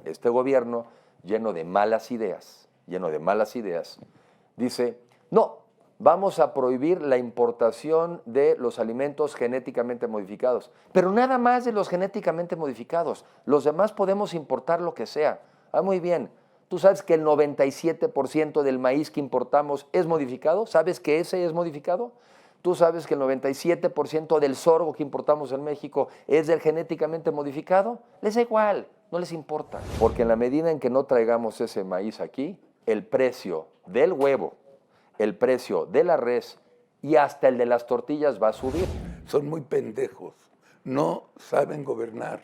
este gobierno, lleno de malas ideas, dice, no, vamos a prohibir la importación de los alimentos genéticamente modificados, pero nada más de los genéticamente modificados. Los demás podemos importar lo que sea. Ah, muy bien. ¿Tú sabes que el 97% del maíz que importamos es modificado? ¿Sabes que ese es modificado? ¿Tú sabes que el 97% del sorgo que importamos en México es del genéticamente modificado? Les da igual, no les importa. Porque en la medida en que no traigamos ese maíz aquí, el precio del huevo, el precio de la res y hasta el de las tortillas va a subir. Son muy pendejos, no saben gobernar.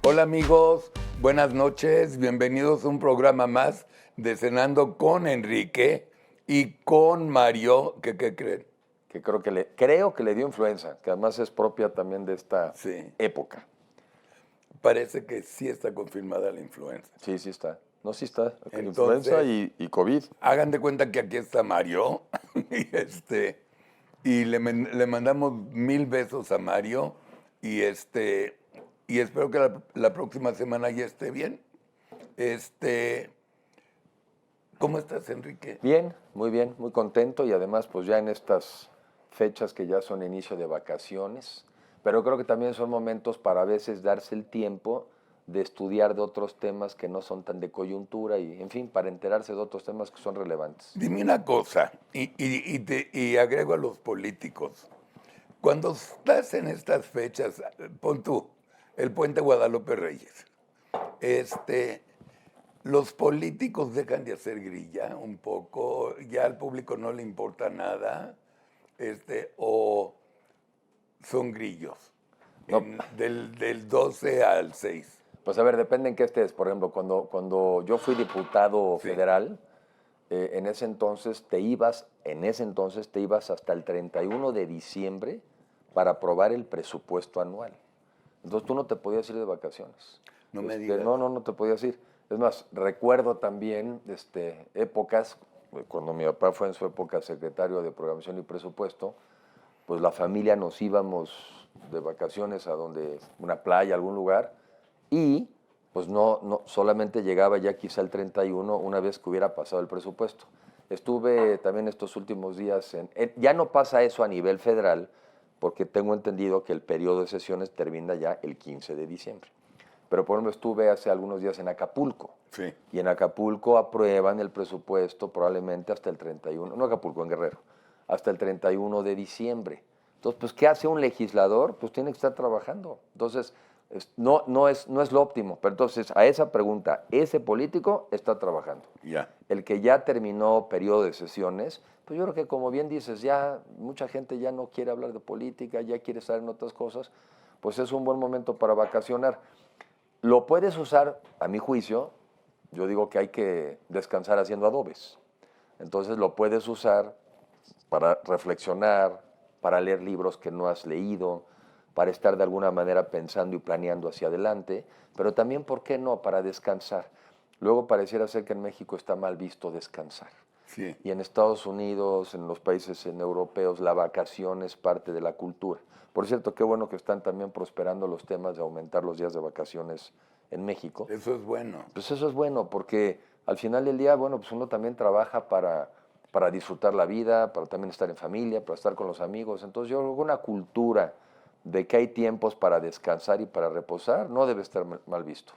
Hola amigos, buenas noches, bienvenidos a un programa más de Cenando con Enrique y con Mario, ¿qué creen? Que creo que le dio influenza, que además es propia también de esta época. Parece que sí está confirmada la influenza. Sí, sí está. No, sí está. Entonces, influenza y COVID. Hagan de cuenta que aquí está Mario y le mandamos 1000 besos a Mario y espero que la próxima semana ya esté bien. ¿Cómo estás, Enrique? Bien, muy contento y además pues ya en estas fechas que ya son inicio de vacaciones, pero creo que también son momentos para a veces darse el tiempo de estudiar de otros temas que no son tan de coyuntura y, en fin, para enterarse de otros temas que son relevantes. Dime una cosa, y agrego a los políticos. Cuando estás en estas fechas, pon tú, el Puente Guadalupe Reyes, los políticos dejan de hacer grilla un poco, ya al público no le importa nada, o son grillos, No. del 12 al 6. Pues a ver, depende en qué estés. Por ejemplo, cuando yo fui diputado federal, en ese entonces te ibas hasta el 31 de diciembre para aprobar el presupuesto anual. Entonces tú no te podías ir de vacaciones. No me digas. No te podías ir. Es más, recuerdo también épocas, cuando mi papá fue en su época secretario de Programación y Presupuesto, pues la familia nos íbamos de vacaciones a una playa, algún lugar, y pues no solamente llegaba ya quizá el 31 una vez que hubiera pasado el presupuesto. Estuve también estos últimos días ya no pasa eso a nivel federal, porque tengo entendido que el periodo de sesiones termina ya el 15 de diciembre. Pero por ejemplo estuve hace algunos días en Acapulco. Sí. Y en Acapulco aprueban el presupuesto probablemente hasta el 31, no Acapulco, en Guerrero, hasta el 31 de diciembre. Entonces, pues, ¿qué hace un legislador? Pues tiene que estar trabajando. Entonces, no es lo óptimo. Pero entonces, a esa pregunta, ese político está trabajando. Ya. El que ya terminó periodo de sesiones, pues yo creo que como bien dices, ya mucha gente ya no quiere hablar de política, ya quiere estar en otras cosas, pues es un buen momento para vacacionar. Lo puedes usar, a mi juicio, yo digo que hay que descansar haciendo adobes. Entonces lo puedes usar para reflexionar, para leer libros que no has leído, para estar de alguna manera pensando y planeando hacia adelante, pero también, ¿por qué no?, para descansar. Luego pareciera ser que en México está mal visto descansar. Sí. Y en Estados Unidos, en los países europeos, la vacación es parte de la cultura. Por cierto, qué bueno que están también prosperando los temas de aumentar los días de vacaciones en México. Eso es bueno. Pues eso es bueno, porque al final del día, bueno, pues uno también trabaja para disfrutar la vida, para también estar en familia, para estar con los amigos. Entonces yo creo que una cultura de que hay tiempos para descansar y para reposar no debe estar mal visto.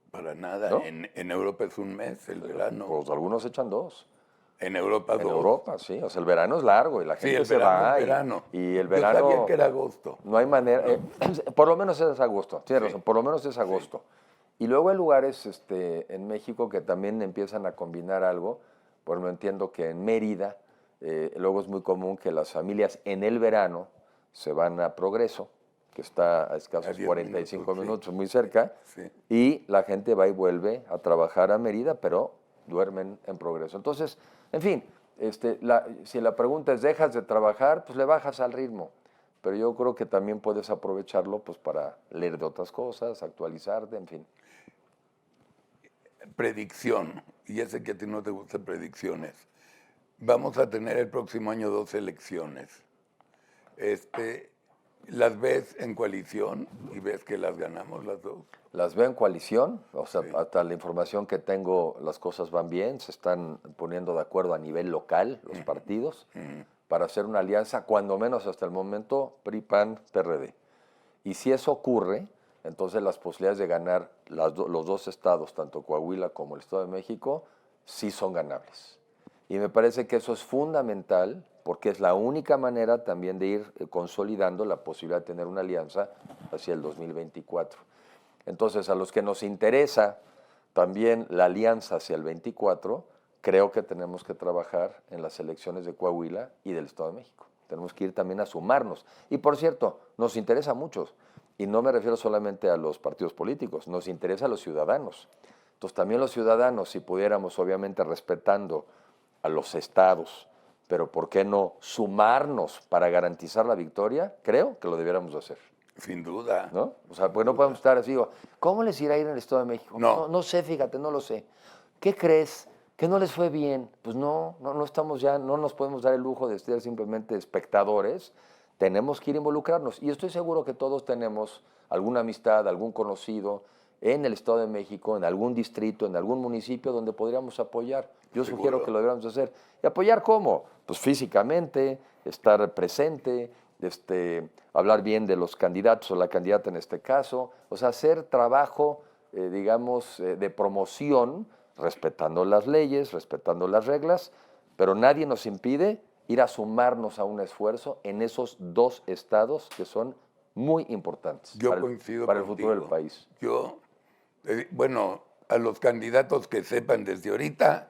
Para nada. ¿No? En Europa es un mes, el verano. Pues algunos echan 2. En Europa En 2. Europa, sí. O sea, el verano es largo y la gente el se verano va. es verano. Y el verano... Yo sabía que era agosto. No hay manera... por lo menos es agosto. Tienes razón, por lo menos es agosto. Y luego hay lugares en México que también empiezan a combinar algo. Por ejemplo, entiendo que en Mérida luego es muy común que las familias en el verano se van a Progreso, que está a escasos 45 minutos, muy cerca, y la gente va y vuelve a trabajar a Mérida, pero duermen en Progreso. Entonces, en fin, si la pregunta es, ¿dejas de trabajar? Pues le bajas al ritmo. Pero yo creo que también puedes aprovecharlo pues, para leer de otras cosas, actualizarte, en fin. Predicción. Y ya sé que a ti no te gustan predicciones. vamos a tener el próximo año 2 elecciones. ¿Las ves en coalición y ves que las ganamos las dos? Las veo en coalición, o sea, Sí. hasta la información que tengo, las cosas van bien, se están poniendo de acuerdo a nivel local los partidos para hacer una alianza, cuando menos hasta el momento, PRI, PAN, PRD. Y si eso ocurre, entonces las posibilidades de ganar los dos estados, tanto Coahuila como el Estado de México, sí son ganables. Y me parece que eso es fundamental porque es la única manera también de ir consolidando la posibilidad de tener una alianza hacia el 2024. Entonces, a los que nos interesa también la alianza hacia el 24, creo que tenemos que trabajar en las elecciones de Coahuila y del Estado de México. Tenemos que ir también a sumarnos. Y por cierto, nos interesa a muchos. Y no me refiero solamente a los partidos políticos, nos interesa a los ciudadanos. Entonces, también los ciudadanos, si pudiéramos, obviamente respetando a los estados, pero ¿por qué no sumarnos para garantizar la victoria? Creo que lo debiéramos hacer. Sin duda. ¿No? O sea, pues no podemos estar así, digo, ¿cómo les irá a ir en el Estado de México? No. No sé, fíjate, no lo sé. ¿Qué crees? ¿Que no les fue bien? Pues no estamos ya, no nos podemos dar el lujo de ser simplemente espectadores, tenemos que ir a involucrarnos. Y estoy seguro que todos tenemos alguna amistad, algún conocido en el Estado de México, en algún distrito, en algún municipio donde podríamos apoyar. Yo Seguro. sugiero que lo deberíamos hacer. ¿Y apoyar cómo? Pues físicamente, estar presente, hablar bien de los candidatos o la candidata en este caso, o sea, hacer trabajo, digamos, de promoción, respetando las leyes, respetando las reglas, pero nadie nos impide ir a sumarnos a un esfuerzo en esos dos estados que son muy importantes Yo coincido para el futuro del contigo. país. Yo, bueno, a los candidatos que sepan desde ahorita,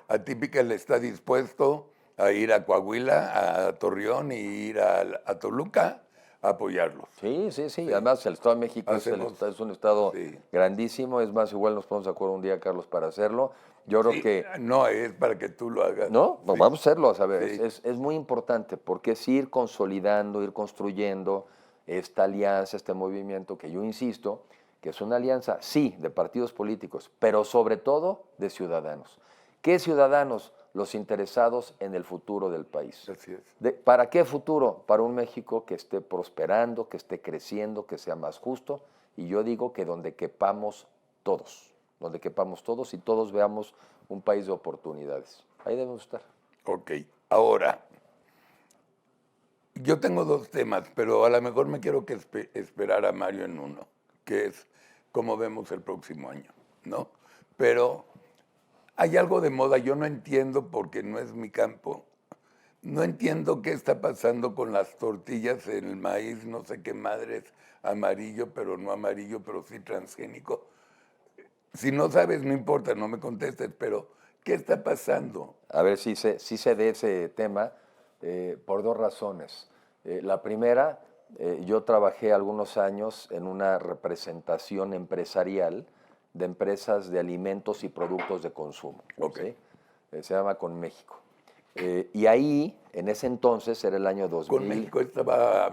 Atípica le está dispuesto a ir a Coahuila, a Torreón y ir a Toluca a apoyarlos. Sí. Además, el Estado de México es un estado sí. grandísimo. Es más, igual nos ponemos de acuerdo un día, Carlos, para hacerlo. Yo creo Sí, que... no, es para que tú lo hagas. No, Sí. vamos a hacerlo, a saber. Sí. Es muy importante porque es ir consolidando, ir construyendo esta alianza, este movimiento que yo insisto, que es una alianza, sí, de partidos políticos, pero sobre todo de ciudadanos. ¿Qué ciudadanos? Los interesados en el futuro del país. Así es. ¿Para qué futuro? Para un México que esté prosperando, que esté creciendo, que sea más justo. Y yo digo que donde quepamos todos y todos veamos un país de oportunidades. Ahí debemos estar. Ok, ahora, yo tengo dos temas, pero a lo mejor me quiero que esperar a Mario en uno, que es cómo vemos el próximo año, ¿no? Pero hay algo de moda, yo no entiendo porque no es mi campo. No entiendo qué está pasando con las tortillas, el maíz, no sé qué madres, amarillo, pero no amarillo, pero sí transgénico. Si no sabes, no importa, no me contestes, pero ¿qué está pasando? A ver si sé de ese tema por dos razones. La primera, yo trabajé algunos años en una representación empresarial de empresas de alimentos y productos de consumo. Ok. ¿Sí? Se llama Con México. Y ahí, en ese entonces, era el año 2000. Con México estaba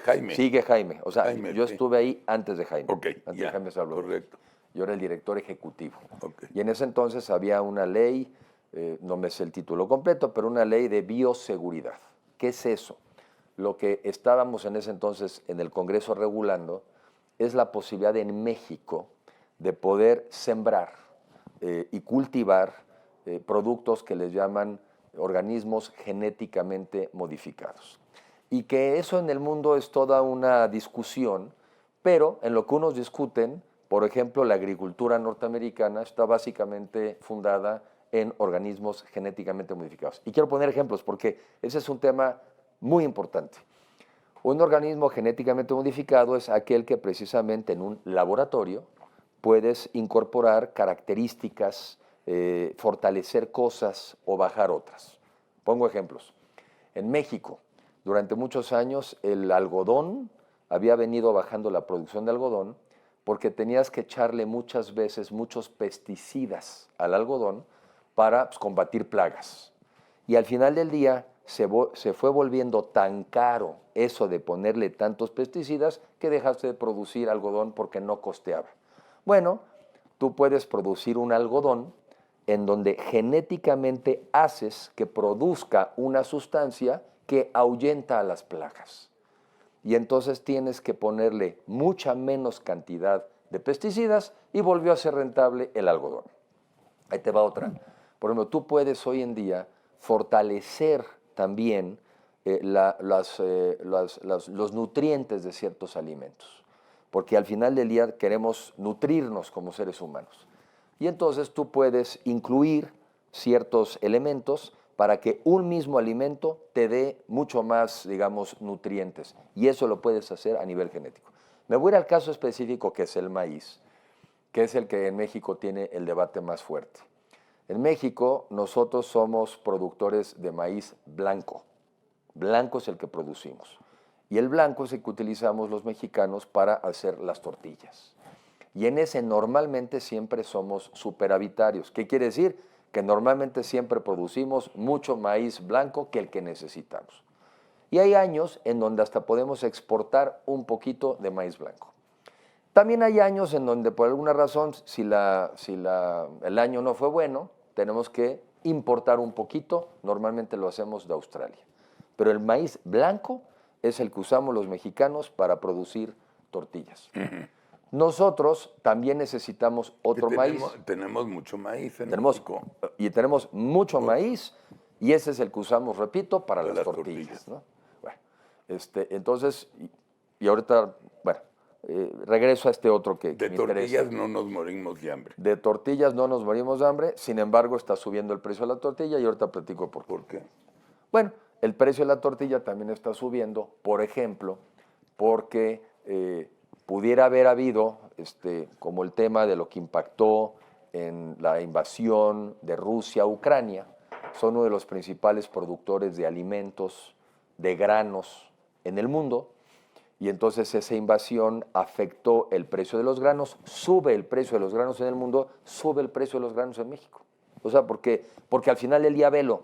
Jaime. Sigue Jaime. O sea, Jaime, yo sí. estuve ahí antes de Jaime. Ok, Antes ya, de Jaime Salvador. correcto. Yo era el director ejecutivo. Ok. Y en ese entonces había una ley, no me sé el título completo, pero una ley de bioseguridad. ¿Qué es eso? Lo que estábamos en ese entonces en el Congreso regulando es la posibilidad en México de poder sembrar y cultivar productos que les llaman organismos genéticamente modificados. Y que eso en el mundo es toda una discusión, pero en lo que unos discuten, por ejemplo, la agricultura norteamericana está básicamente fundada en organismos genéticamente modificados. Y quiero poner ejemplos porque ese es un tema muy importante. Un organismo genéticamente modificado es aquel que precisamente en un laboratorio puedes incorporar características, fortalecer cosas o bajar otras. Pongo ejemplos. En México, durante muchos años, el algodón había venido bajando la producción de algodón porque tenías que echarle muchas veces muchos pesticidas al algodón para combatir plagas. Y al final del día se fue volviendo tan caro eso de ponerle tantos pesticidas que dejaste de producir algodón porque no costeaba. Bueno, tú puedes producir un algodón en donde genéticamente haces que produzca una sustancia que ahuyenta a las plagas. Y entonces tienes que ponerle mucha menos cantidad de pesticidas y volvió a ser rentable el algodón. Ahí te va otra. Por ejemplo, tú puedes hoy en día fortalecer también los nutrientes de ciertos alimentos, porque al final del día queremos nutrirnos como seres humanos. Y entonces tú puedes incluir ciertos elementos para que un mismo alimento te dé mucho más, digamos, nutrientes. Y eso lo puedes hacer a nivel genético. Me voy a ir al caso específico que es el maíz, que es el que en México tiene el debate más fuerte. En México nosotros somos productores de maíz blanco. Blanco es el que producimos. Y el blanco es el que utilizamos los mexicanos para hacer las tortillas. Y en ese normalmente siempre somos superavitarios. ¿Qué quiere decir? Que normalmente siempre producimos mucho maíz blanco que el que necesitamos. Y hay años en donde hasta podemos exportar un poquito de maíz blanco. También hay años en donde por alguna razón, si el año no fue bueno, tenemos que importar un poquito, normalmente lo hacemos de Australia. Pero el maíz blanco es el que usamos los mexicanos para producir tortillas. Nosotros también necesitamos otro maíz. Tenemos mucho maíz en México. Y tenemos mucho maíz, y ese es el que usamos, repito, para las tortillas, ¿no? Bueno, entonces, y ahorita, bueno, regreso a este otro que me interesa. De tortillas no nos morimos de hambre. De tortillas no nos morimos de hambre, sin embargo está subiendo el precio de la tortilla y ahorita platico por qué. ¿Por qué? Bueno, el precio de la tortilla también está subiendo, por ejemplo, porque pudiera haber habido, como el tema de lo que impactó en la invasión de Rusia a Ucrania, son uno de los principales productores de alimentos, de granos en el mundo, y entonces esa invasión afectó el precio de los granos, sube el precio de los granos en el mundo, sube el precio de los granos en México. O sea, porque al final del día, velo,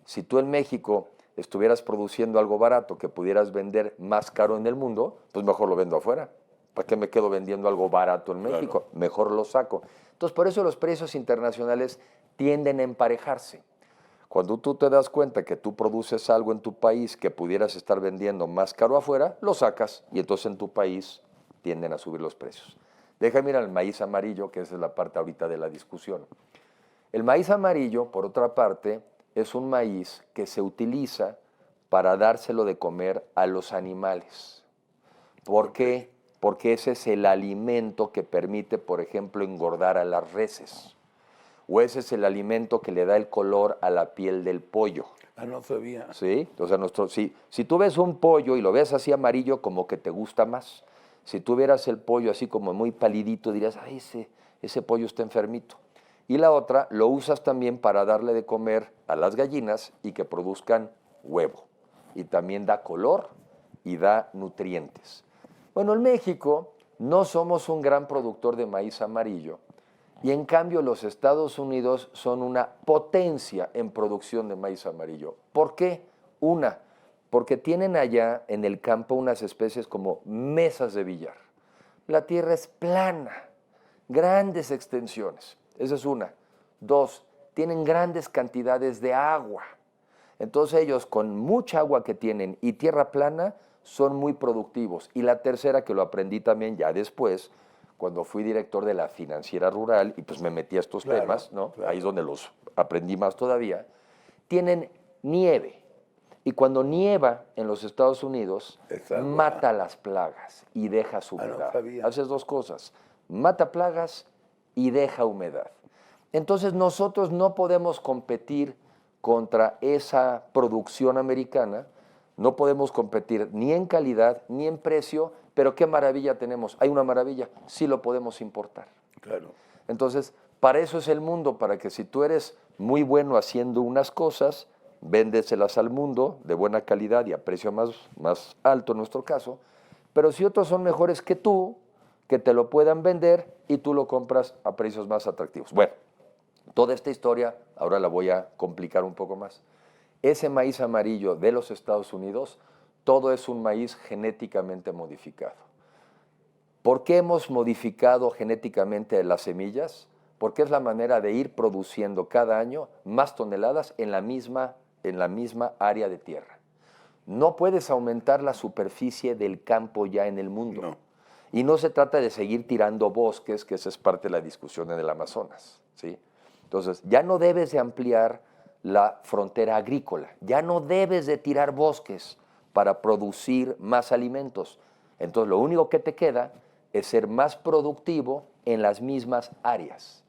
si tú en México estuvieras produciendo algo barato que pudieras vender más caro en el mundo, pues mejor lo vendo afuera. ¿Para qué me quedo vendiendo algo barato en México? Claro. Mejor lo saco. Entonces, por eso los precios internacionales tienden a emparejarse. Cuando tú te das cuenta que tú produces algo en tu país que pudieras estar vendiendo más caro afuera, lo sacas y entonces en tu país tienden a subir los precios. Déjame ir al maíz amarillo, que esa es la parte ahorita de la discusión. El maíz amarillo, por otra parte, es un maíz que se utiliza para dárselo de comer a los animales. ¿Por qué? Porque ese es el alimento que permite, por ejemplo, engordar a las reses. O ese es el alimento que le da el color a la piel del pollo. Ah, no sabía. ¿Sí? O sea, si tú ves un pollo y lo ves así amarillo, como que te gusta más. Si tú vieras el pollo así como muy palidito, dirías, ay, ese pollo está enfermito. Y la otra, lo usas también para darle de comer a las gallinas y que produzcan huevo. Y también da color y da nutrientes. Bueno, en México no somos un gran productor de maíz amarillo y en cambio los Estados Unidos son una potencia en producción de maíz amarillo. ¿Por qué? Porque tienen allá en el campo unas especies como mesas de billar. La tierra es plana, grandes extensiones. Esa es una. Dos, tienen grandes cantidades de agua. Entonces ellos con mucha agua que tienen y tierra plana son muy productivos. Y la tercera, que lo aprendí también ya después, cuando fui director de la financiera rural y pues me metí a estos temas, ¿no? Claro. Ahí es donde los aprendí más todavía, tienen nieve. Y cuando nieva en los Estados Unidos, mata las plagas y deja su humedad. No haces dos cosas, mata plagas y deja humedad. Entonces nosotros no podemos competir contra esa producción americana, no podemos competir ni en calidad ni en precio, pero qué maravilla tenemos. Hay una maravilla, sí lo podemos importar. Claro. Entonces, para eso es el mundo, para que si tú eres muy bueno haciendo unas cosas, véndeselas al mundo de buena calidad y a precio más alto en nuestro caso, pero si otros son mejores que tú, que te lo puedan vender y tú lo compras a precios más atractivos. Bueno, toda esta historia ahora la voy a complicar un poco más. Ese maíz amarillo de los Estados Unidos, todo es un maíz genéticamente modificado. ¿Por qué hemos modificado genéticamente las semillas? porque es la manera de ir produciendo cada año más toneladas en la misma área de tierra. No puedes aumentar la superficie del campo ya en el mundo. No. Y no se trata de seguir tirando bosques, que esa es parte de la discusión en el Amazonas, ¿sí? Entonces, ya no debes de ampliar la frontera agrícola, ya no debes de tirar bosques para producir más alimentos. Entonces, lo único que te queda es ser más productivo en las mismas áreas.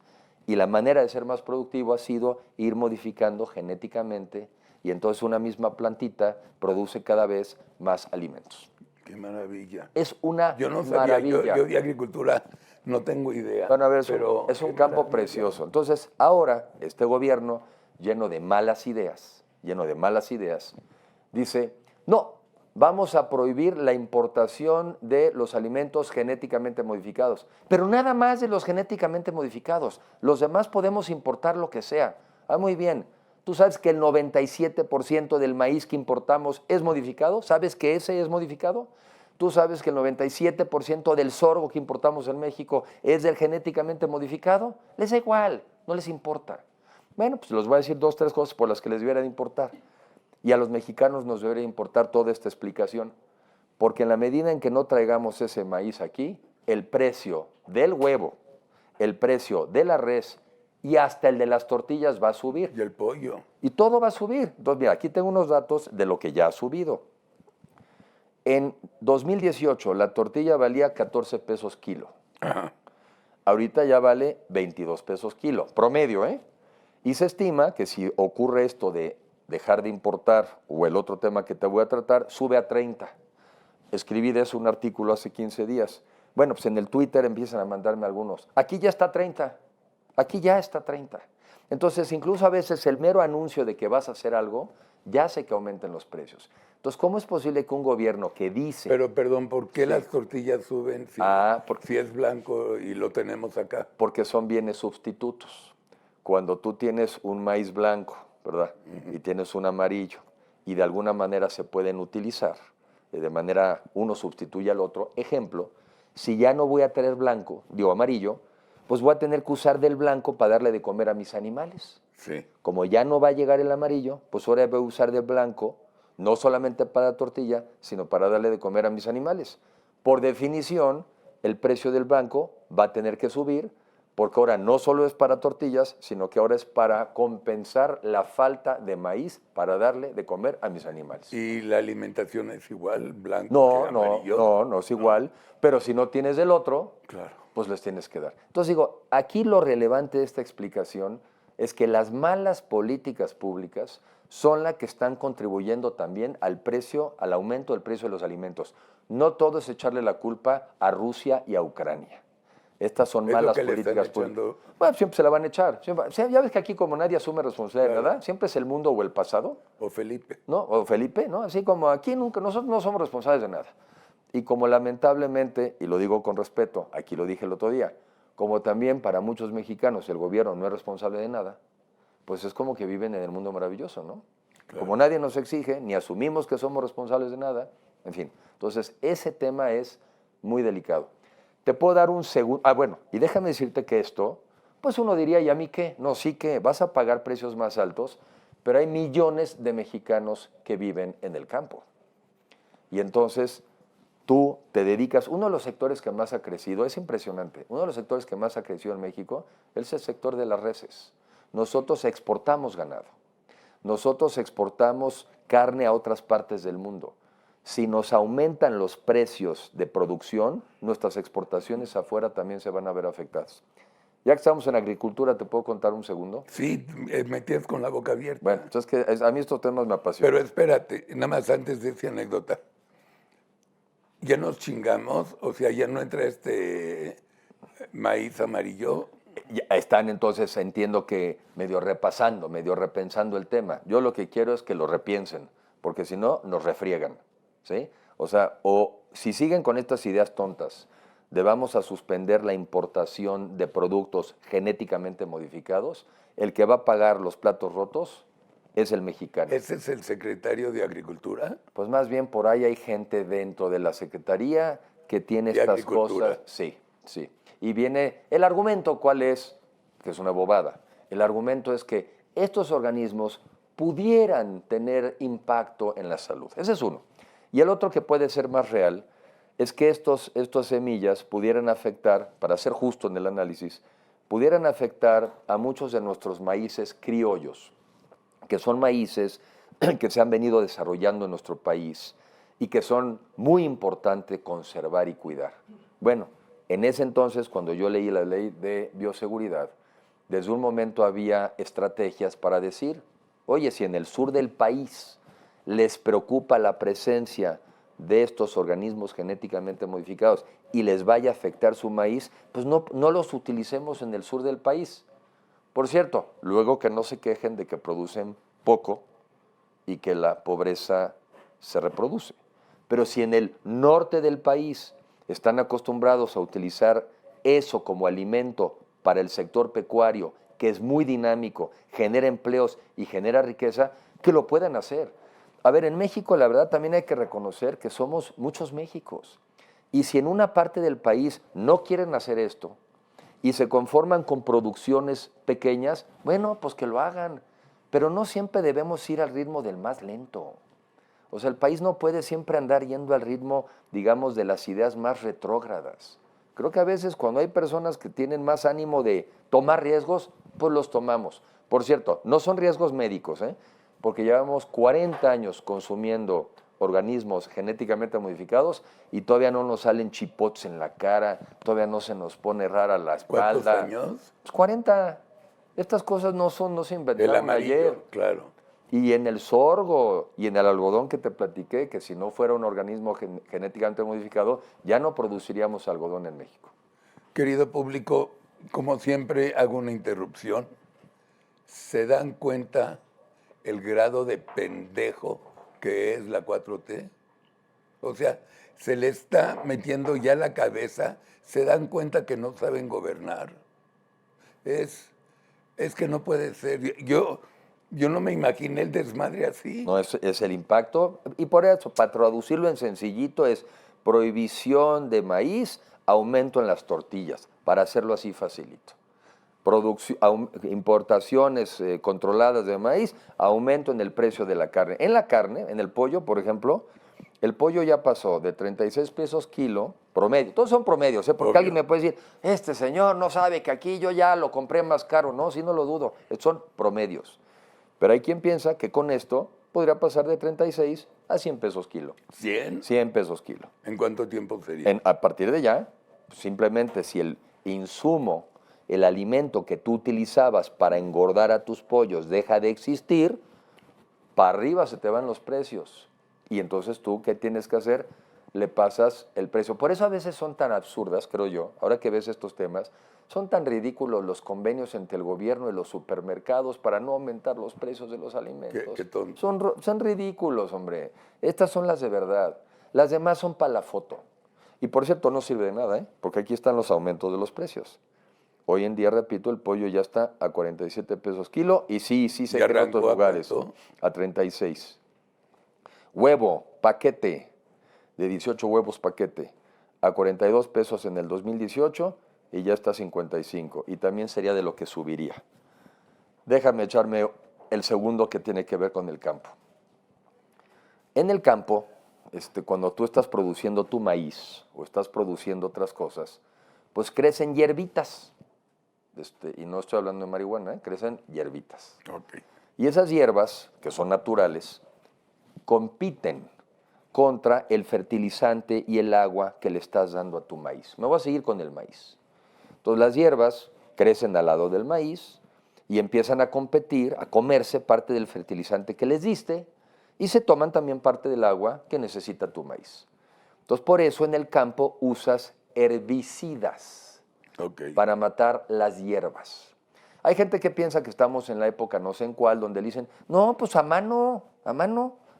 Y la manera de ser más productivo ha sido ir modificando genéticamente y entonces una misma plantita produce cada vez más alimentos. Qué maravilla. Es una Yo no sabía, maravilla. yo de agricultura no tengo idea. Bueno, a ver, pero es un qué campo maravilla. precioso. Entonces, ahora, este gobierno, lleno de malas ideas, dice, no, vamos a prohibir la importación de los alimentos genéticamente modificados, pero nada más de los genéticamente modificados. Los demás podemos importar lo que sea. Ah, muy bien. ¿Tú sabes que el 97% del maíz que importamos es modificado? ¿Sabes que ese es modificado? ¿Tú sabes que el 97% del sorgo que importamos en México es del genéticamente modificado? Les da igual, no les importa. Bueno, pues les voy a decir 2, 3 cosas por las que les debería de importar. Y a los mexicanos nos debería importar toda esta explicación. Porque en la medida en que no traigamos ese maíz aquí, el precio del huevo, el precio de la res y hasta el de las tortillas va a subir. Y el pollo. Y todo va a subir. Entonces, mira, aquí tengo unos datos de lo que ya ha subido. En 2018 la tortilla valía 14 pesos kilo. Ajá. Ahorita ya vale 22 pesos kilo, promedio, ¿eh? Y se estima que si ocurre esto de dejar de importar o el otro tema que te voy a tratar, sube a 30. Escribí de eso un artículo hace 15 días. Bueno, pues en el Twitter empiezan a mandarme algunos. Aquí ya está 30. Aquí ya está 30. Entonces, incluso a veces el mero anuncio de que vas a hacer algo ya hace que aumenten los precios. Entonces, ¿cómo es posible que un gobierno que dice... Pero, perdón, ¿por qué las tortillas suben si es blanco y lo tenemos acá? Porque son bienes sustitutos. Cuando tú tienes un maíz blanco, ¿verdad? Y tienes un amarillo, y de alguna manera se pueden utilizar, de manera uno sustituye al otro. Ejemplo, si ya no voy a tener amarillo, pues voy a tener que usar del blanco para darle de comer a mis animales. Sí. Como ya no va a llegar el amarillo, pues ahora voy a usar del blanco, no solamente para la tortilla, sino para darle de comer a mis animales. Por definición, el precio del blanco va a tener que subir, porque ahora no solo es para tortillas, sino que ahora es para compensar la falta de maíz para darle de comer a mis animales. ¿Y la alimentación es igual, blanco que amarillo? No es igual, pero si no tienes del otro, Claro. pues les tienes que dar. Entonces digo, aquí lo relevante de esta explicación es que las malas políticas públicas son las que están contribuyendo también al aumento del precio de los alimentos. No todo es echarle la culpa a Rusia y a Ucrania. Estas son malas políticas públicas. Bueno, siempre se la van a echar. Ya ves que aquí como nadie asume responsabilidad, Claro. ¿verdad? Siempre es el mundo o el pasado, O Felipe. ¿no? O Felipe, ¿no? Así como aquí nosotros no somos responsables de nada. Y como lamentablemente, y lo digo con respeto, aquí lo dije el otro día, como también para muchos mexicanos el gobierno no es responsable de nada, pues es como que viven en el mundo maravilloso, ¿no? Claro. Como nadie nos exige, ni asumimos que somos responsables de nada, en fin. Entonces, ese tema es muy delicado. Te puedo dar un segundo... bueno, y déjame decirte que esto, pues uno diría, ¿y a mí qué? No, sí que vas a pagar precios más altos, pero hay millones de mexicanos que viven en el campo. Y entonces tú te dedicas, uno de los sectores que más ha crecido, es impresionante, uno de los sectores que más ha crecido en México es el sector de las reses. Nosotros exportamos ganado, nosotros exportamos carne a otras partes del mundo. Si nos aumentan los precios de producción, nuestras exportaciones afuera también se van a ver afectadas. Ya que estamos en agricultura, ¿te puedo contar un segundo? Sí, me tienes con la boca abierta. Bueno, es que a mí estos temas me apasionan. Pero espérate, nada más antes de esa anécdota. Ya nos chingamos, o sea, ya no entra este maíz amarillo. Ya están entonces, entiendo que medio repasando, medio repensando el tema. Yo lo que quiero es que lo repiensen, porque si no, nos refriegan, ¿sí? O sea, o si siguen con estas ideas tontas de vamos a suspender la importación de productos genéticamente modificados, el que va a pagar los platos rotos es el mexicano. ¿Ese es el secretario de Agricultura? Pues más bien por ahí hay gente dentro de la Secretaría que tiene De estas Agricultura. cosas. Sí, sí. Y viene el argumento, ¿cuál es? que es una bobada. El argumento es que estos organismos pudieran tener impacto en la salud. Ese es uno. Y el otro que puede ser más real es que estas semillas pudieran afectar, para ser justo en el análisis, pudieran afectar a muchos de nuestros maíces criollos, que son maíces que se han venido desarrollando en nuestro país y que son muy importantes conservar y cuidar. Bueno, en ese entonces, cuando yo leí la ley de bioseguridad, desde un momento había estrategias para decir, oye, si en el sur del país les preocupa la presencia de estos organismos genéticamente modificados y les vaya a afectar su maíz, pues no los utilicemos en el sur del país. Por cierto, luego que no se quejen de que producen poco y que la pobreza se reproduce. Pero si en el norte del país están acostumbrados a utilizar eso como alimento para el sector pecuario, que es muy dinámico, genera empleos y genera riqueza, que lo puedan hacer. A ver, en México la verdad también hay que reconocer que somos muchos Méxicos. Y si en una parte del país no quieren hacer esto y se conforman con producciones pequeñas, bueno, pues que lo hagan. Pero no siempre debemos ir al ritmo del más lento. O sea, el país no puede siempre andar yendo al ritmo, digamos, de las ideas más retrógradas. Creo que a veces cuando hay personas que tienen más ánimo de tomar riesgos, pues los tomamos. Por cierto, no son riesgos médicos, porque llevamos 40 años consumiendo organismos genéticamente modificados y todavía no nos salen chipotes en la cara, todavía no se nos pone rara la espalda. ¿Cuántos años? Pues 40. Estas cosas no se El inventaron amarillo, ayer. claro. Y en el sorgo y en el algodón que te platiqué, que si no fuera un organismo genéticamente modificado, ya no produciríamos algodón en México. Querido público, como siempre hago una interrupción. ¿Se dan cuenta el grado de pendejo que es la 4T? O sea, se le está metiendo ya la cabeza, se dan cuenta que no saben gobernar. Es que no puede ser. Yo no me imaginé el desmadre así. No, es el impacto. Y por eso, para traducirlo en sencillito, es prohibición de maíz, aumento en las tortillas, para hacerlo así facilito. Importaciones controladas de maíz, aumento en el precio de la carne. En la carne, en el pollo, por ejemplo, el pollo ya pasó de 36 pesos kilo, promedio, todos son promedios, porque Obvio. alguien me puede decir, este señor no sabe que aquí yo ya lo compré más caro. No, sí, no lo dudo, son promedios. Pero hay quien piensa que con esto podría pasar de 36 a 100 pesos kilo. ¿100? 100 pesos kilo. ¿En cuánto tiempo sería? A partir de ya, simplemente si el insumo, el alimento que tú utilizabas para engordar a tus pollos deja de existir, para arriba se te van los precios. Y entonces tú, ¿qué tienes que hacer? Le pasas el precio. Por eso a veces son tan absurdas, creo yo, ahora que ves estos temas, son tan ridículos los convenios entre el gobierno y los supermercados para no aumentar los precios de los alimentos. Qué tonto. Son ridículos, hombre. Estas son las de verdad. Las demás son para la foto. Y por cierto, no sirve de nada, porque aquí están los aumentos de los precios. Hoy en día, repito, el pollo ya está a 47 pesos kilo y sí se ¿Ya queda en otros arrancó a lugares. cuánto? A 36. Huevo, paquete, de 18 huevos paquete, a 42 pesos en el 2018 y ya está a 55. Y también sería de lo que subiría. Déjame echarme el segundo que tiene que ver con el campo. En el campo, cuando tú estás produciendo tu maíz o estás produciendo otras cosas, pues crecen hierbitas. Y no estoy hablando de marihuana, crecen hierbitas. Ok. Y esas hierbas, que son naturales, compiten contra el fertilizante y el agua que le estás dando a tu maíz. Me voy a seguir con el maíz. Entonces las hierbas crecen al lado del maíz y empiezan a competir, a comerse parte del fertilizante que les diste y se toman también parte del agua que necesita tu maíz. Entonces por eso en el campo usas herbicidas para matar las hierbas. Hay gente que piensa que estamos en la época no sé en cuál, donde le dicen, no, pues a mano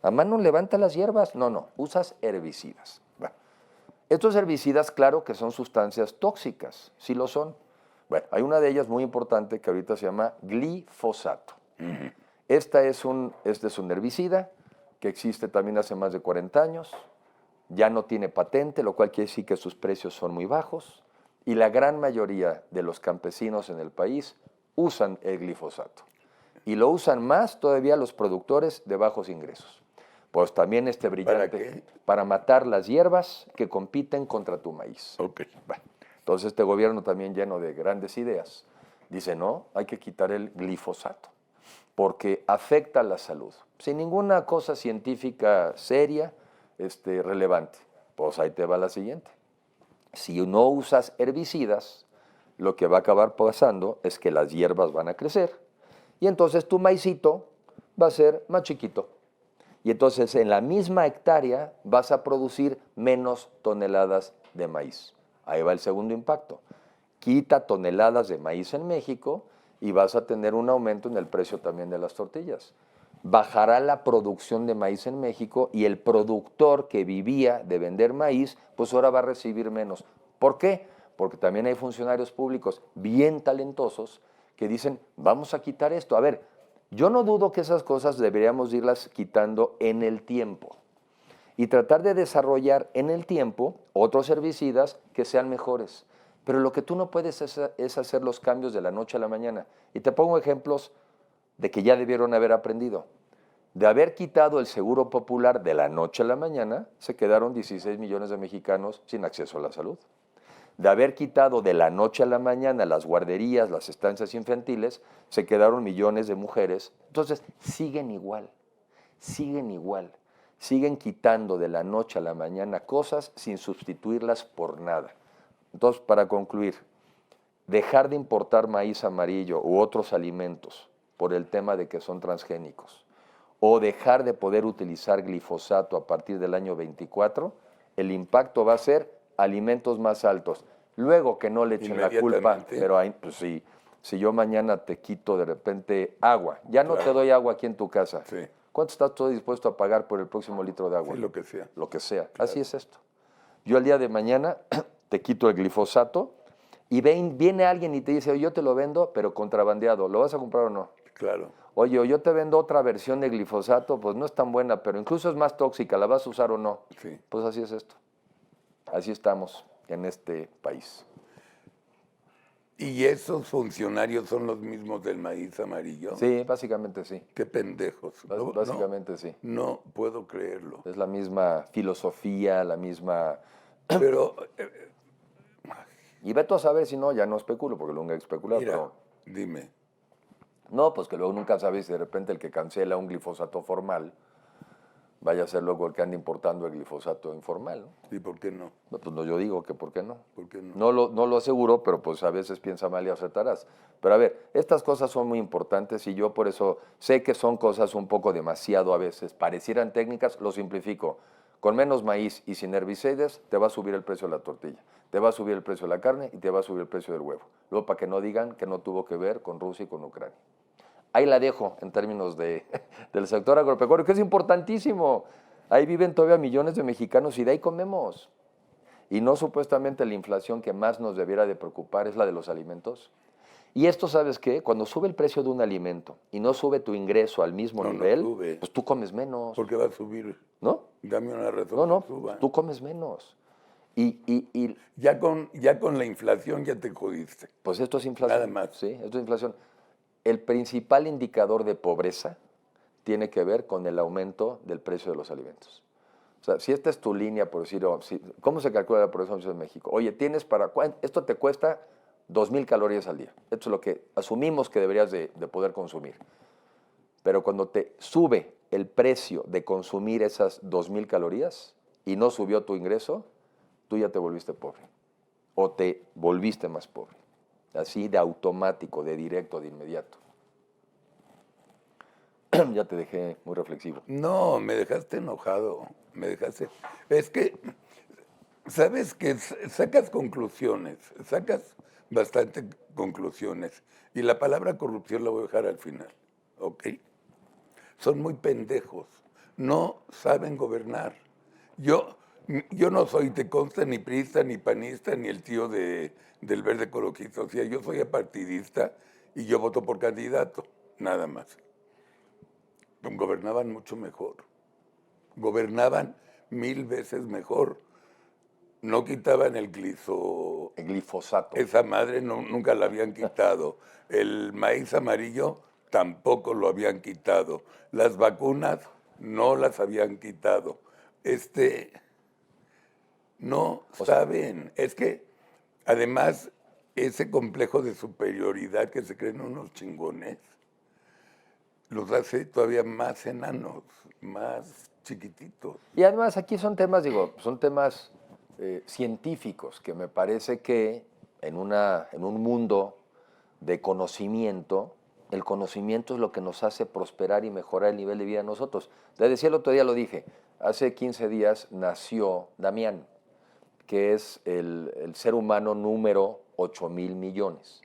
levanta las hierbas. No, usas herbicidas. Bueno, estos herbicidas, claro que son sustancias tóxicas, sí lo son. Bueno, hay una de ellas muy importante que ahorita se llama glifosato. Este es un herbicida que existe también hace más de 40 años, ya no tiene patente, lo cual quiere decir que sus precios son muy bajos y la gran mayoría de los campesinos en el país usan el glifosato. Y lo usan más todavía los productores de bajos ingresos. Pues también este brillante. ¿Para qué? Para matar las hierbas que compiten contra tu maíz. Ok. Bueno, entonces este gobierno también lleno de grandes ideas dice, no, hay que quitar el glifosato porque afecta a la salud. Sin ninguna cosa científica seria, relevante. Pues ahí te va la siguiente. Si no usas herbicidas, lo que va a acabar pasando es que las hierbas van a crecer y entonces tu maicito va a ser más chiquito. Y entonces en la misma hectárea vas a producir menos toneladas de maíz. Ahí va el segundo impacto. Quita toneladas de maíz en México y vas a tener un aumento en el precio también de las tortillas. Bajará la producción de maíz en México y el productor que vivía de vender maíz, pues ahora va a recibir menos. ¿Por qué? Porque también hay funcionarios públicos bien talentosos que dicen, vamos a quitar esto. A ver, yo no dudo que esas cosas deberíamos irlas quitando en el tiempo y tratar de desarrollar en el tiempo otros herbicidas que sean mejores. Pero lo que tú no puedes es hacer los cambios de la noche a la mañana. Y te pongo ejemplos de que ya debieron haber aprendido. De haber quitado el seguro popular de la noche a la mañana, se quedaron 16 millones de mexicanos sin acceso a la salud. De haber quitado de la noche a la mañana las guarderías, las estancias infantiles, se quedaron millones de mujeres. Entonces, siguen igual, siguen quitando de la noche a la mañana cosas sin sustituirlas por nada. Entonces, para concluir, dejar de importar maíz amarillo u otros alimentos por el tema de que son transgénicos, o dejar de poder utilizar glifosato a partir del año 24, el impacto va a ser alimentos más altos. Luego que no le echen la culpa, pero ahí, pues sí, si yo mañana te quito de repente agua, ya no te doy agua aquí en tu casa, Sí. ¿cuánto estás tú dispuesto a pagar por el próximo litro de agua? Sí, lo que sea. Lo que sea. Claro. Así es esto. Yo el día de mañana te quito el glifosato y viene alguien y te dice, oye, yo te lo vendo, pero contrabandeado, ¿lo vas a comprar o no? Claro. Oye, yo te vendo otra versión de glifosato, pues no es tan buena, pero incluso es más tóxica, ¿la vas a usar o no? Sí. Pues así es esto. Así estamos en este país. ¿Y esos funcionarios son los mismos del maíz amarillo? Sí, básicamente sí. Qué pendejos. Básicamente sí. No puedo creerlo. Es la misma filosofía, la misma... Pero, Y ve tú a saber si no, ya no especulo, porque nunca he especulado, mira, pero... dime. No, pues que luego nunca sabes si de repente el que cancela un glifosato formal vaya a ser luego el que anda importando el glifosato informal, ¿no? ¿Y por qué no? No, pues no, yo digo que ¿por qué no? ¿Por qué no? No lo aseguro, pero pues a veces piensa mal y acertarás. Pero a ver, estas cosas son muy importantes y yo por eso sé que son cosas un poco demasiado a veces, parecieran técnicas, lo simplifico. Con menos maíz y sin herbicidas te va a subir el precio de la tortilla, te va a subir el precio de la carne y te va a subir el precio del huevo. Luego para que no digan que no tuvo que ver con Rusia y con Ucrania. Ahí la dejo en términos del sector agropecuario, que es importantísimo. Ahí viven todavía millones de mexicanos y de ahí comemos. Y no supuestamente la inflación que más nos debiera de preocupar es la de los alimentos. Y esto, ¿sabes qué? Cuando sube el precio de un alimento y no sube tu ingreso al mismo nivel, pues tú comes menos. ¿Por qué va a subir? ¿No? Dame una razón. No, que suba. tú comes menos. Y ya con la inflación ya te jodiste. pues esto es inflación. Nada más. Sí, esto es inflación. El principal indicador de pobreza tiene que ver con el aumento del precio de los alimentos. O sea, si esta es tu línea, por decir, ¿cómo se calcula la pobreza en México? Oye, esto te cuesta 2,000 calorías al día. Esto es lo que asumimos que deberías de poder consumir. Pero cuando te sube el precio de consumir esas 2,000 calorías y no subió tu ingreso, tú ya te volviste pobre o te volviste más pobre. Así de automático, de directo, de inmediato. Ya te dejé muy reflexivo. No, me dejaste enojado. Es que, ¿sabes qué? Sacas conclusiones, sacas bastante conclusiones. Y la palabra corrupción la voy a dejar al final, ¿ok? Son muy pendejos, no saben gobernar. Yo no soy, te consta, ni priista, ni panista, ni el tío del verde ecologista. O sea, yo soy apartidista y yo voto por candidato, nada más. Gobernaban mucho mejor. Gobernaban 1000 veces mejor. no quitaban el glifosato. esa madre nunca la habían quitado. El maíz amarillo tampoco lo habían quitado. Las vacunas no las habían quitado. No saben. Es que además ese complejo de superioridad que se creen unos chingones los hace todavía más enanos, más chiquititos. Y además aquí son temas, son temas científicos que me parece que en un mundo de conocimiento, el conocimiento es lo que nos hace prosperar y mejorar el nivel de vida de nosotros. Te decía el otro día, lo dije, hace 15 días nació Damián, que es el ser humano número 8,000 millones.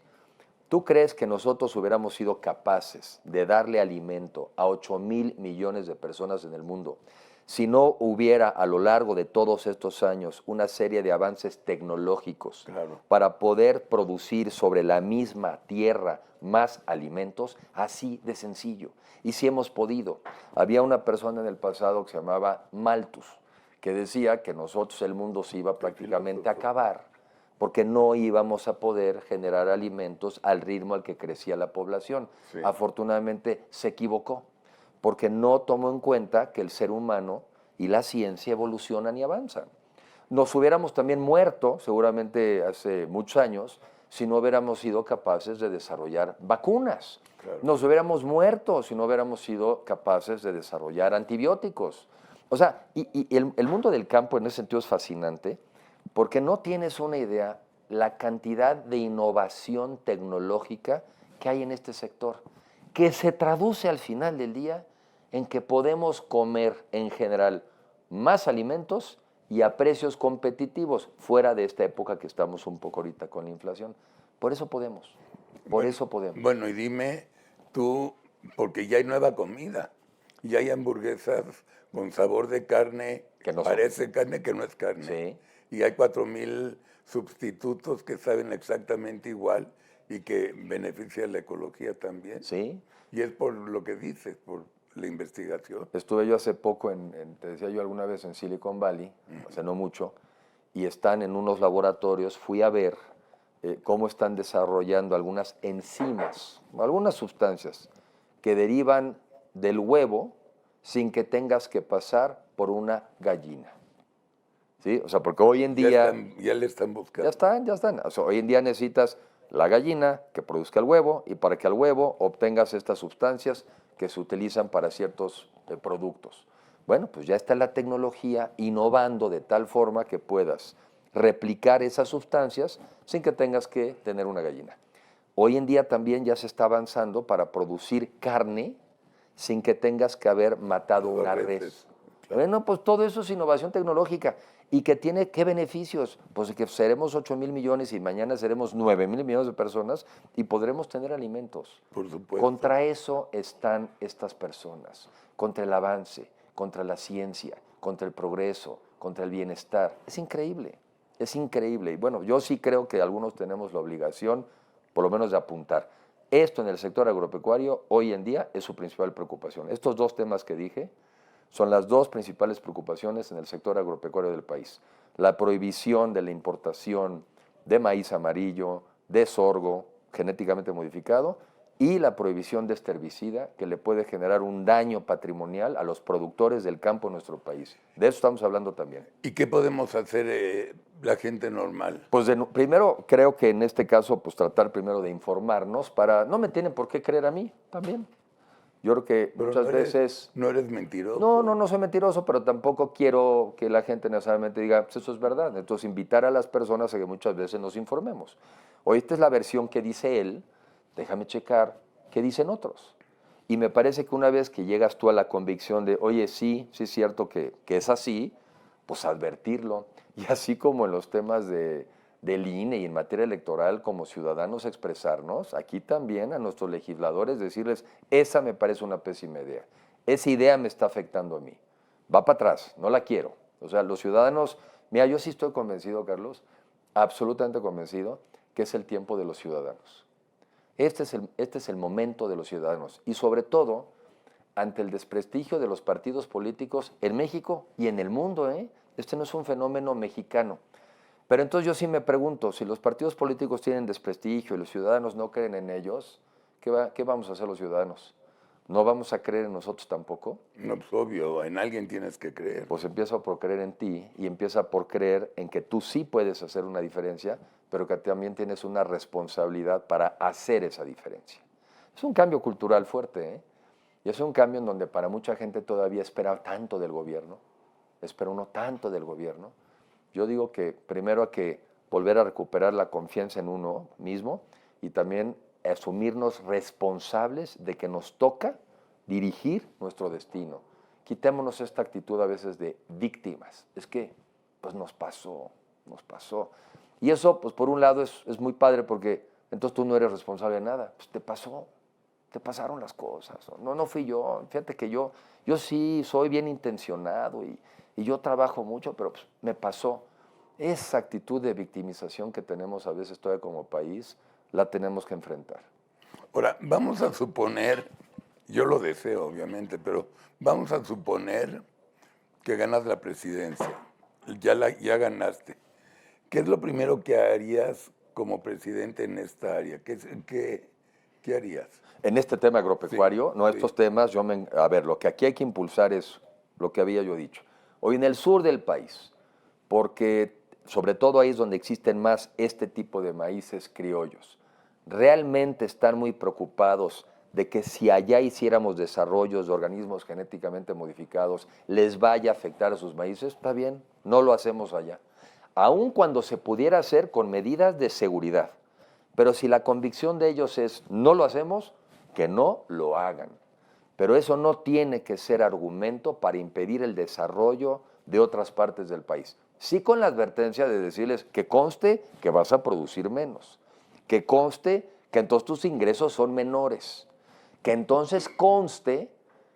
¿Tú crees que nosotros hubiéramos sido capaces de darle alimento a 8,000 millones de personas en el mundo si no hubiera a lo largo de todos estos años una serie de avances tecnológicos Claro. para poder producir sobre la misma tierra más alimentos? Así de sencillo. Y sí hemos podido. Había una persona en el pasado que se llamaba Malthus, que decía que nosotros el mundo se iba prácticamente a acabar porque no íbamos a poder generar alimentos al ritmo al que crecía la población. Sí. Afortunadamente se equivocó, porque no tomó en cuenta que el ser humano y la ciencia evolucionan y avanzan. Nos hubiéramos también muerto, seguramente hace muchos años, si no hubiéramos sido capaces de desarrollar vacunas. Claro. Nos hubiéramos muerto si no hubiéramos sido capaces de desarrollar antibióticos. O sea, y el mundo del campo en ese sentido es fascinante, porque no tienes una idea la cantidad de innovación tecnológica que hay en este sector, que se traduce al final del día en que podemos comer en general más alimentos y a precios competitivos, fuera de esta época que estamos un poco ahorita con la inflación. Por eso podemos, eso podemos. Bueno, y dime tú, porque ya hay nueva comida, ya hay hamburguesas con sabor de carne, Que no parece carne que no es carne. Sí. Y hay 4,000 sustitutos que saben exactamente igual y que benefician la ecología también. Sí. Y es por lo que dices, por la investigación. Estuve yo hace poco, te decía yo alguna vez, en Silicon Valley, hace no mucho, y están en unos laboratorios, fui a ver cómo están desarrollando algunas enzimas, algunas sustancias que derivan del huevo sin que tengas que pasar por una gallina. ¿Sí? O sea, porque hoy en día... Ya le están buscando. Ya están. O sea, hoy en día necesitas la gallina que produzca el huevo y para que al huevo obtengas estas sustancias que se utilizan para ciertos productos. Bueno, pues ya está la tecnología innovando de tal forma que puedas replicar esas sustancias sin que tengas que tener una gallina. Hoy en día también ya se está avanzando para producir carne sin que tengas que haber matado una res. Claro. Bueno, pues todo eso es innovación tecnológica. ¿Y que tiene qué beneficios? Pues que seremos 8,000 millones y mañana seremos 9,000 millones de personas y podremos tener alimentos. Por supuesto. Contra eso están estas personas, contra el avance, contra la ciencia, contra el progreso, contra el bienestar. Es increíble, es increíble. Y bueno, yo sí creo que algunos tenemos la obligación, por lo menos de apuntar. Esto en el sector agropecuario hoy en día es su principal preocupación. Estos dos temas que dije son las dos principales preocupaciones en el sector agropecuario del país. La prohibición de la importación de maíz amarillo, de sorgo genéticamente modificado y la prohibición de este herbicida que le puede generar un daño patrimonial a los productores del campo en nuestro país. De eso estamos hablando también. ¿Y qué podemos hacer la gente normal? Pues primero creo que en este caso pues tratar primero de informarnos para... No me tienen por qué creer a mí también. Yo creo que Pero muchas veces... No eres mentiroso. No soy mentiroso, pero tampoco quiero que la gente necesariamente diga, pues eso es verdad. Entonces, invitar a las personas a que muchas veces nos informemos. Oye, esta es la versión que dice él, déjame checar qué dicen otros. Y me parece que una vez que llegas tú a la convicción de, oye, sí es cierto que es así, pues advertirlo. Y así como en los temas del INE y en materia electoral, como ciudadanos expresarnos, aquí también a nuestros legisladores decirles, esa me parece una pésima idea. Esa idea me está afectando a mí. Va para atrás, no la quiero. O sea, los ciudadanos, mira, yo sí estoy convencido, Carlos, absolutamente convencido, que es el tiempo de los ciudadanos. Este es el momento de los ciudadanos. Y sobre todo, ante el desprestigio de los partidos políticos en México y en el mundo, Este no es un fenómeno mexicano. Pero entonces yo sí me pregunto, si los partidos políticos tienen desprestigio y los ciudadanos no creen en ellos, ¿qué vamos a hacer los ciudadanos? ¿No vamos a creer en nosotros tampoco? No, pues obvio, en alguien tienes que creer. Pues empieza por creer en ti y empieza por creer en que tú sí puedes hacer una diferencia, pero que también tienes una responsabilidad para hacer esa diferencia. Es un cambio cultural fuerte, ¿eh? Y es un cambio en donde para mucha gente todavía espera tanto del gobierno, espera uno tanto del gobierno. Yo digo que primero hay que volver a recuperar la confianza en uno mismo y también asumirnos responsables de que nos toca dirigir nuestro destino. Quitémonos esta actitud a veces de víctimas. Es que, pues nos pasó. Y eso, pues por un lado es muy padre porque entonces tú no eres responsable de nada. Pues te pasó, te pasaron las cosas. No fui yo. Fíjate que yo sí soy bien intencionado y yo trabajo mucho, pero pues me pasó. Esa actitud de victimización que tenemos a veces todavía como país, la tenemos que enfrentar. Ahora, vamos a suponer, yo lo deseo obviamente, pero vamos a suponer que ganas la presidencia, ya ganaste. ¿Qué es lo primero que harías como presidente en esta área? ¿Qué harías? En este tema agropecuario, Sí, no sí. estos temas, a ver, lo que aquí hay que impulsar es lo que había yo dicho. Hoy en el sur del país, porque sobre todo ahí es donde existen más este tipo de maíces criollos, realmente están muy preocupados de que si allá hiciéramos desarrollos de organismos genéticamente modificados, les vaya a afectar a sus maíces, está bien, no lo hacemos allá. Aun cuando se pudiera hacer con medidas de seguridad. Pero si la convicción de ellos es no lo hacemos, que no lo hagan. Pero eso no tiene que ser argumento para impedir el desarrollo de otras partes del país. Sí con la advertencia de decirles que conste que vas a producir menos, que conste que entonces tus ingresos son menores, que entonces conste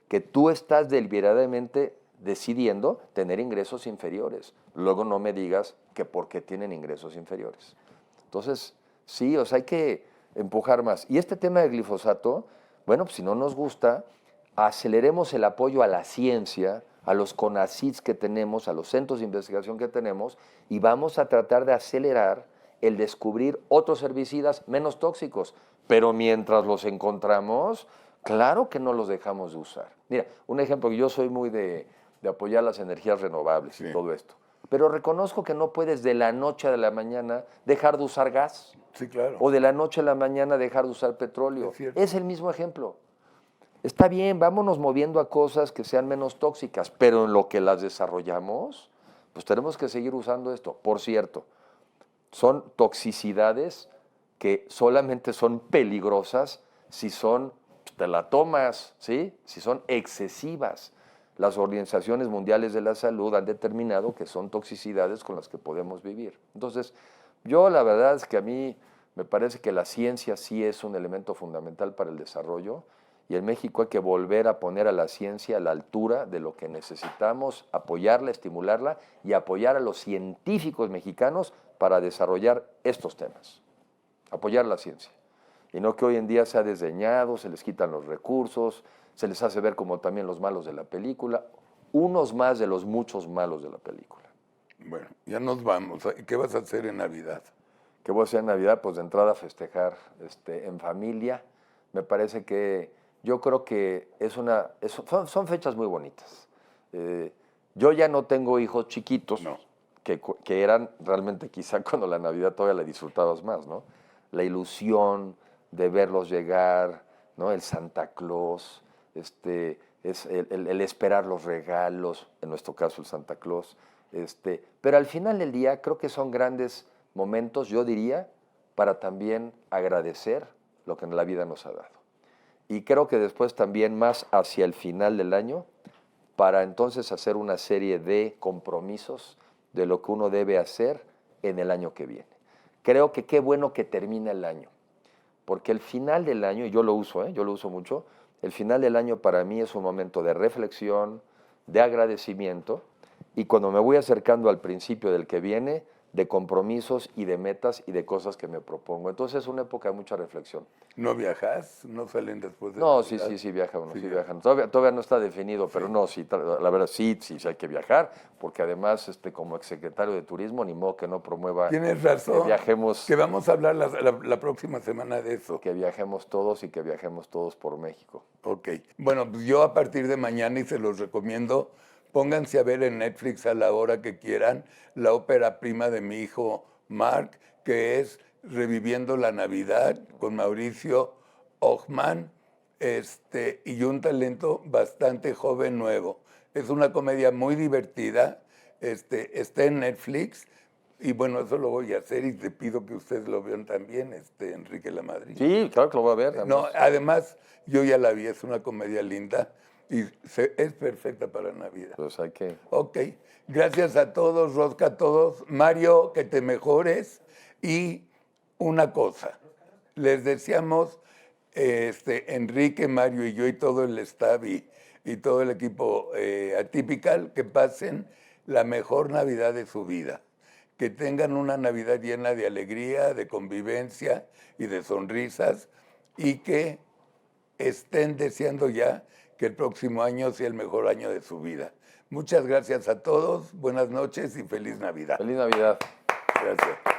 que tú estás deliberadamente decidiendo tener ingresos inferiores. Luego no me digas que por qué tienen ingresos inferiores. Entonces, sí, o sea, hay que empujar más. Y este tema del glifosato, bueno, pues si no nos gusta, aceleremos el apoyo a la ciencia, a los CONACYTs que tenemos, a los centros de investigación que tenemos, y vamos a tratar de acelerar el descubrir otros herbicidas menos tóxicos. Pero mientras los encontramos, claro que no los dejamos de usar. Mira, un ejemplo, yo soy muy de apoyar las energías renovables Sí. y todo esto. Pero reconozco que no puedes de la noche a la mañana dejar de usar gas. Sí, claro. O de la noche a la mañana dejar de usar petróleo. Es cierto. Es el mismo ejemplo. Está bien, vámonos moviendo a cosas que sean menos tóxicas, pero en lo que las desarrollamos, pues tenemos que seguir usando esto. Por cierto, son toxicidades que solamente son peligrosas si te la tomas, ¿sí? Si son excesivas. Las organizaciones mundiales de la salud han determinado que son toxicidades con las que podemos vivir. Entonces, yo la verdad es que a mí me parece que la ciencia sí es un elemento fundamental para el desarrollo y en México hay que volver a poner a la ciencia a la altura de lo que necesitamos, apoyarla, estimularla y apoyar a los científicos mexicanos para desarrollar estos temas. Apoyar la ciencia. Y no que hoy en día sea desdeñado, se les quitan los recursos, se les hace ver como también los malos de la película, unos más de los muchos malos de la película. Bueno, ya nos vamos. ¿Qué vas a hacer en Navidad? ¿Qué voy a hacer en Navidad? Pues de entrada festejar en familia. Me parece que yo creo que son fechas muy bonitas. Yo ya no tengo hijos chiquitos, No. que eran realmente quizá cuando la Navidad todavía la disfrutabas más, ¿no? La ilusión de verlos llegar, ¿no? El Santa Claus, es el esperar los regalos, en nuestro caso el Santa Claus. Pero al final del día creo que son grandes momentos, yo diría, para también agradecer lo que la vida nos ha dado. Y creo que después también más hacia el final del año, para entonces hacer una serie de compromisos de lo que uno debe hacer en el año que viene. Creo que qué bueno que termina el año, porque el final del año, y yo lo uso mucho, el final del año para mí es un momento de reflexión, de agradecimiento, y cuando me voy acercando al principio del que viene, de compromisos y de metas y de cosas que me propongo. Entonces es una época de mucha reflexión. ¿No viajas? ¿No salen después de No, Navidad? sí viajan, Sí, sí viajan. Todavía no está definido, pero no, sí, la verdad sí hay que viajar, porque además como exsecretario de Turismo, ni modo que no promueva Tienes razón. que viajemos, Que vamos a hablar la próxima semana de eso. que viajemos todos y que viajemos todos por México. Ok. Bueno, pues yo a partir de mañana, y se los recomiendo, pónganse a ver en Netflix a la hora que quieran la ópera prima de mi hijo Mark, que es Reviviendo la Navidad, con Mauricio Ockman, y un talento bastante joven nuevo. Es una comedia muy divertida, está en Netflix, y bueno, eso lo voy a hacer y te pido que ustedes lo vean también, Enrique Lamadrid. Sí, claro que lo voy a ver. No, además, yo ya la vi, es una comedia linda y es perfecta para Navidad. Pues hay que... Ok, gracias a todos, Rosca, a todos. Mario, que te mejores. Y una cosa, les deseamos, Enrique, Mario y yo y todo el staff y todo el equipo Atypical, que pasen la mejor Navidad de su vida. Que tengan una Navidad llena de alegría, de convivencia y de sonrisas, y que estén deseando ya que el próximo año sea el mejor año de su vida. Muchas gracias a todos, buenas noches y feliz Navidad. Feliz Navidad. Gracias.